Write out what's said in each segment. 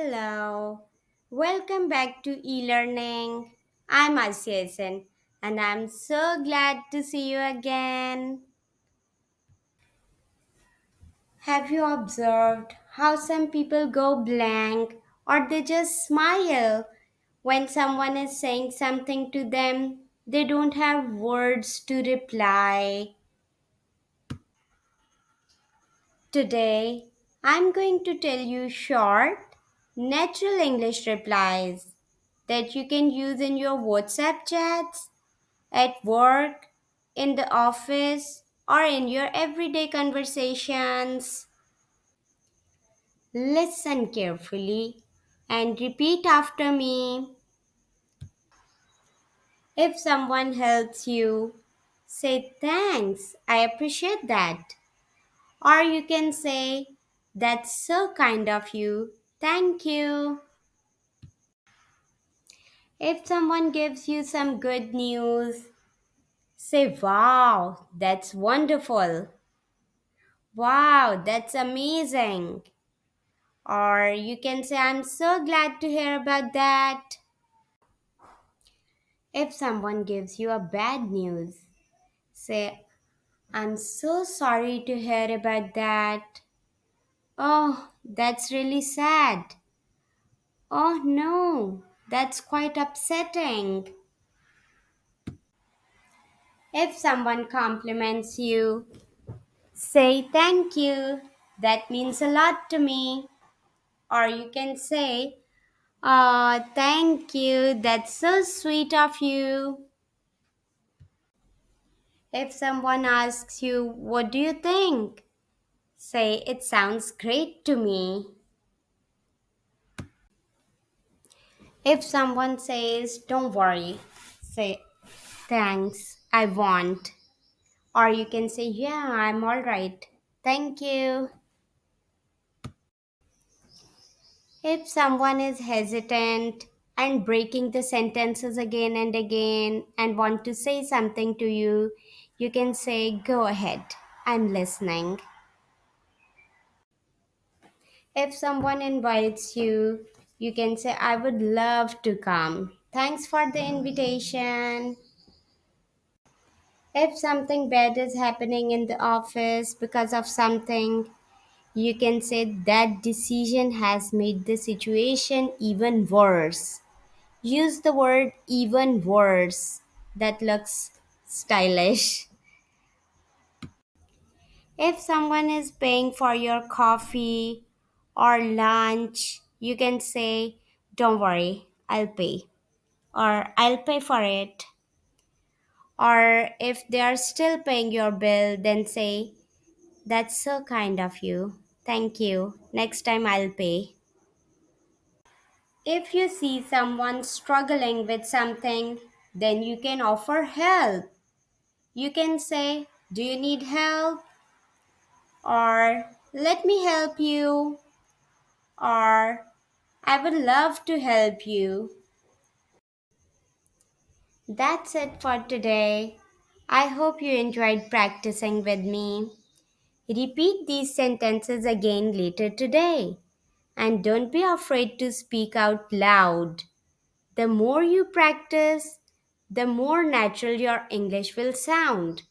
Hello, welcome back to e-learning. I'm Ahsan and I'm so glad to see you again. Have you observed how some people go blank or they just smile when someone is saying something to them? They don't have words to reply. Today, I'm going to tell you short, natural English replies that you can use in your WhatsApp chats, at work, in the office, or in your everyday conversations. Listen carefully and repeat after me. If someone helps you, say thanks, I appreciate that. Or you can say, that's so kind of you. Thank you. If someone gives you some good news, say, wow, that's wonderful. Wow, that's amazing. Or you can say, I'm so glad to hear about that. If someone gives you a bad news, say, I'm so sorry to hear about that. Oh, that's really sad. Oh no, that's quite upsetting. If someone compliments you, say thank you. That means a lot to me. Or you can say, thank you. That's so sweet of you. If someone asks you, what do you think? Say, it sounds great to me. If someone says, don't worry, say, thanks, I won't. Or you can say, yeah, I'm all right. Thank you. If someone is hesitant and breaking the sentences again and again and want to say something to you, you can say, go ahead, I'm listening. If someone invites you, you can say, I would love to come. Thanks for the invitation. If something bad is happening in the office because of something, you can say that decision has made the situation even worse. Use the word even worse. That looks stylish. If someone is paying for your coffee or lunch, you can say, don't worry, I'll pay. Or I'll pay for it. Or if they are still paying your bill, then say, that's so kind of you. Thank you. Next time I'll pay. If you see someone struggling with something, then you can offer help. You can say, do you need help? Or let me help you. Or I would love to help you. That's it for today. I hope you enjoyed practicing with me. Repeat these sentences again later today. And don't be afraid to speak out loud. The more you practice, the more natural your English will sound.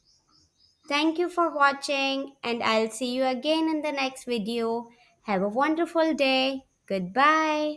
Thank you for watching, and I'll see you again in the next video. Have a wonderful day. Goodbye.